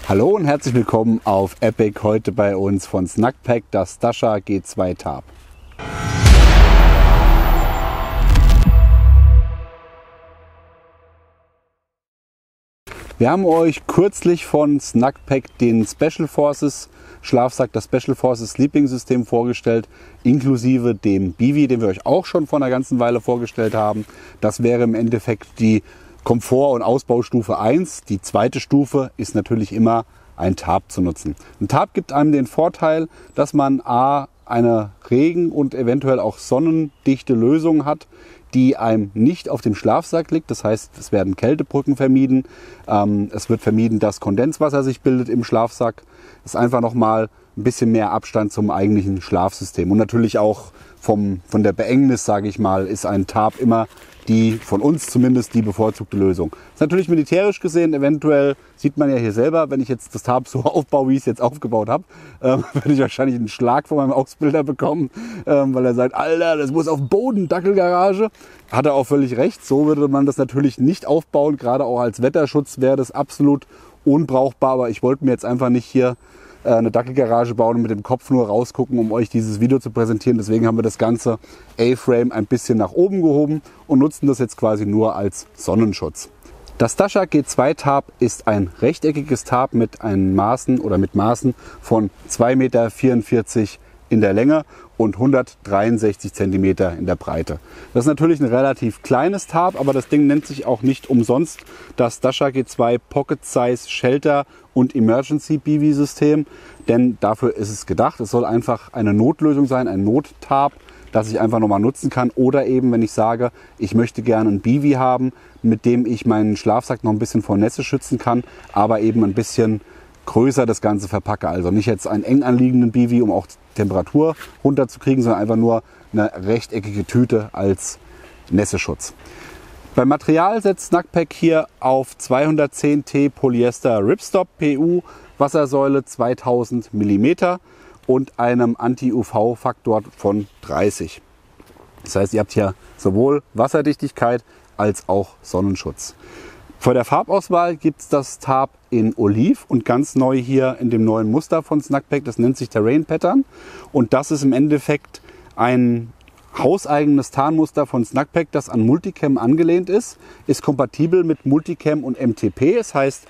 Hallo und herzlich willkommen auf Epic, heute bei uns von SnugPack das Dasha G2 Tarp. Wir haben euch kürzlich von SnugPack den Special Forces Schlafsack, das Special Forces Sleeping System vorgestellt, inklusive dem Bivi, den wir euch auch schon vor einer ganzen Weile vorgestellt haben. Das wäre im Endeffekt die Komfort- und Ausbaustufe 1. Die zweite Stufe ist natürlich immer ein Tarp zu nutzen. Ein Tarp gibt einem den Vorteil, dass man eine Regen- und eventuell auch sonnendichte Lösung hat, die einem nicht auf dem Schlafsack liegt. Das heißt, es werden Kältebrücken vermieden. Es wird vermieden, dass Kondenswasser sich bildet im Schlafsack. Es ist einfach nochmal ein bisschen mehr Abstand zum eigentlichen Schlafsystem. Und natürlich auch von der Beengnis, sage ich mal, ist ein Tarp immer von uns zumindest die bevorzugte Lösung. Ist natürlich militärisch gesehen, eventuell sieht man ja hier selber, wenn ich jetzt das Tarp so aufbaue, wie ich es jetzt aufgebaut habe, werde ich wahrscheinlich einen Schlag von meinem Ausbilder bekommen, weil er sagt, Alter, das muss auf den Boden, Dackelgarage. Hat er auch völlig recht, so würde man das natürlich nicht aufbauen, gerade auch als Wetterschutz wäre das absolut unbrauchbar, aber ich wollte mir jetzt einfach nicht hier eine Dackelgarage bauen und mit dem Kopf nur rausgucken, um euch dieses Video zu präsentieren. Deswegen haben wir das ganze A-Frame ein bisschen nach oben gehoben und nutzen das jetzt quasi nur als Sonnenschutz. Das Dasha G2 Tarp ist ein rechteckiges Tarp mit Maßen von 2,44 Meter in der Länge und 163 cm in der Breite. Das ist natürlich ein relativ kleines Tarp, aber das Ding nennt sich auch nicht umsonst das Dasha G2 Pocket Size Shelter und Emergency Bivi System, denn dafür ist es gedacht. Es soll einfach eine Notlösung sein, ein Nottarp, das ich einfach nochmal nutzen kann, oder eben, wenn ich sage, ich möchte gerne ein Bivi haben, mit dem ich meinen Schlafsack noch ein bisschen vor Nässe schützen kann, aber eben ein bisschen größer das Ganze verpacke. Also nicht jetzt einen eng anliegenden Bivi, um auch Temperatur runterzukriegen, sondern einfach nur eine rechteckige Tüte als Nässeschutz. Beim Material setzt SnugPack hier auf 210T Polyester Ripstop PU, Wassersäule 2000 mm und einem Anti-UV-Faktor von 30. Das heißt, ihr habt hier sowohl Wasserdichtigkeit als auch Sonnenschutz. Vor der Farbauswahl gibt es das Tarp in Oliv und ganz neu hier in dem neuen Muster von SnugPack, das nennt sich Terrain Pattern. Und das ist im Endeffekt ein hauseigenes Tarnmuster von SnugPack, das an Multicam angelehnt ist kompatibel mit Multicam und MTP. Das heißt,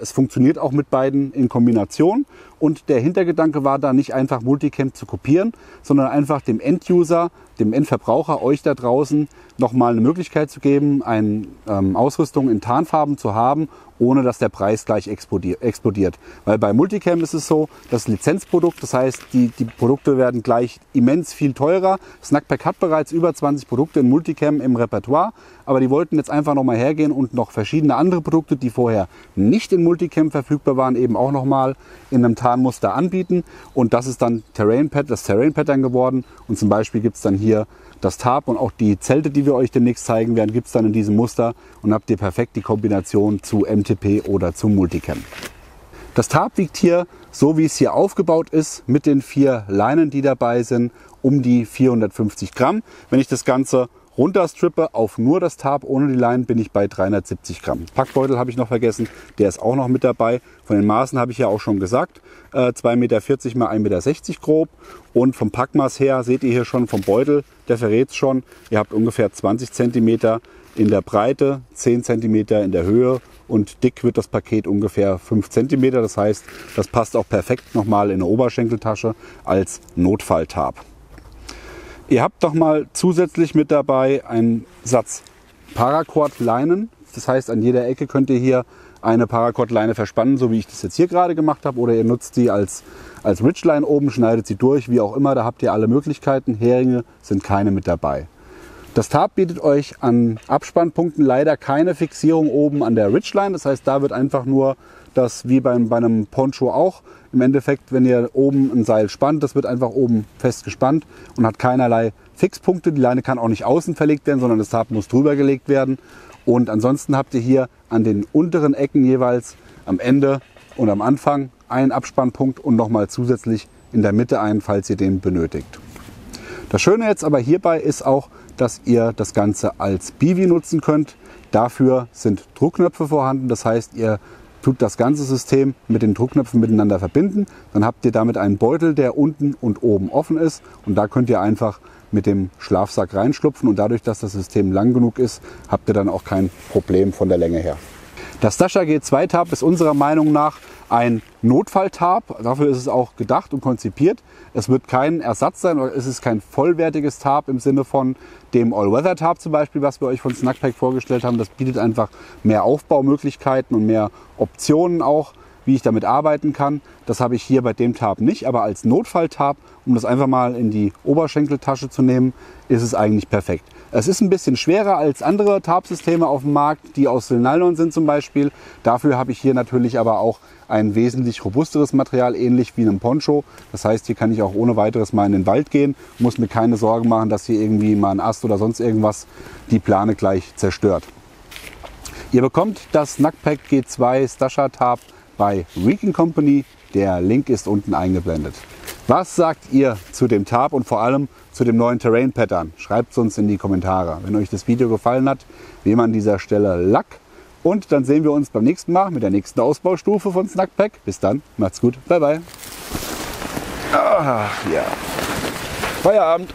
es funktioniert auch mit beiden in Kombination. Und der Hintergedanke war da nicht einfach Multicam zu kopieren, sondern einfach dem Enduser, dem Endverbraucher, euch da draußen nochmal eine Möglichkeit zu geben, eine Ausrüstung in Tarnfarben zu haben, ohne dass der Preis gleich explodiert. Weil bei Multicam ist es so, das Lizenzprodukt, das heißt, die Produkte werden gleich immens viel teurer. SnugPack hat bereits über 20 Produkte in Multicam im Repertoire, aber die wollten jetzt einfach nochmal hergehen und noch verschiedene andere Produkte, die vorher nicht in Multicam verfügbar waren, eben auch nochmal in einem Tarnmuster anbieten. Und das ist dann das Terrain Pattern geworden. Und zum Beispiel gibt es dann hier das Tarp und auch die Zelte, die wir euch demnächst zeigen werden, gibt es dann in diesem Muster und habt ihr perfekt die Kombination zu MTP oder zu Multicam. Das Tarp wiegt hier, so wie es hier aufgebaut ist, mit den 4 Leinen, die dabei sind, um die 450 Gramm. Wenn ich das Ganze runterstrippe auf nur das Tarp ohne die Leinen, bin ich bei 370 Gramm. Packbeutel habe ich noch vergessen, der ist auch noch mit dabei. Von den Maßen habe ich ja auch schon gesagt, 2,40 Meter x 1,60 Meter grob. Und vom Packmaß her seht ihr hier schon vom Beutel, der verrät es schon, ihr habt ungefähr 20 cm in der Breite, 10 cm in der Höhe und dick wird das Paket ungefähr 5 cm. Das heißt, das passt auch perfekt nochmal in eine Oberschenkeltasche als Notfalltarp. Ihr habt noch mal zusätzlich mit dabei einen Satz Paracord-Leinen. Das heißt, an jeder Ecke könnt ihr hier eine Paracord-Leine verspannen, so wie ich das jetzt hier gerade gemacht habe. Oder ihr nutzt die als Ridgeline oben, schneidet sie durch, wie auch immer. Da habt ihr alle Möglichkeiten. Heringe sind keine mit dabei. Das Tarp bietet euch an Abspannpunkten leider keine Fixierung oben an der Ridgeline. Das heißt, da wird einfach nur das, wie bei einem Poncho auch, im Endeffekt, wenn ihr oben ein Seil spannt, das wird einfach oben fest gespannt und hat keinerlei Fixpunkte. Die Leine kann auch nicht außen verlegt werden, sondern das Tarp muss drüber gelegt werden. Und ansonsten habt ihr hier an den unteren Ecken jeweils am Ende und am Anfang einen Abspannpunkt und nochmal zusätzlich in der Mitte einen, falls ihr den benötigt. Das Schöne jetzt aber hierbei ist auch, dass ihr das Ganze als Bivi nutzen könnt. Dafür sind Druckknöpfe vorhanden, das heißt, ihr tut das ganze System mit den Druckknöpfen miteinander verbinden. Dann habt ihr damit einen Beutel, der unten und oben offen ist. Und da könnt ihr einfach mit dem Schlafsack reinschlupfen. Und dadurch, dass das System lang genug ist, habt ihr dann auch kein Problem von der Länge her. Das Stascha G2 Tarp ist unserer Meinung nach ein Notfall-Tarp. Dafür ist es auch gedacht und konzipiert. Es wird kein Ersatz sein, oder es ist kein vollwertiges Tarp im Sinne von dem All-Weather-Tarp zum Beispiel, was wir euch von SnackPack vorgestellt haben. Das bietet einfach mehr Aufbaumöglichkeiten und mehr Optionen auch, wie ich damit arbeiten kann. Das habe ich hier bei dem Tarp nicht, aber als Notfall-Tarp, um das einfach mal in die Oberschenkeltasche zu nehmen, ist es eigentlich perfekt. Es ist ein bisschen schwerer als andere Tarpsysteme auf dem Markt, die aus Nylon sind zum Beispiel. Dafür habe ich hier natürlich aber auch ein wesentlich robusteres Material, ähnlich wie einem Poncho. Das heißt, hier kann ich auch ohne weiteres mal in den Wald gehen, muss mir keine Sorgen machen, dass hier irgendwie mal ein Ast oder sonst irgendwas die Plane gleich zerstört. Ihr bekommt das SnackPack G2 Stascha Tarp bei Reeking Company. Der Link ist unten eingeblendet. Was sagt ihr zu dem Tarp und vor allem zu dem neuen Terrain Pattern? Schreibt es uns in die Kommentare. Wenn euch das Video gefallen hat, wie immer an dieser Stelle Lack. Und dann sehen wir uns beim nächsten Mal mit der nächsten Ausbaustufe von SnackPack. Bis dann, macht's gut, bye bye. Ach ja, Feierabend.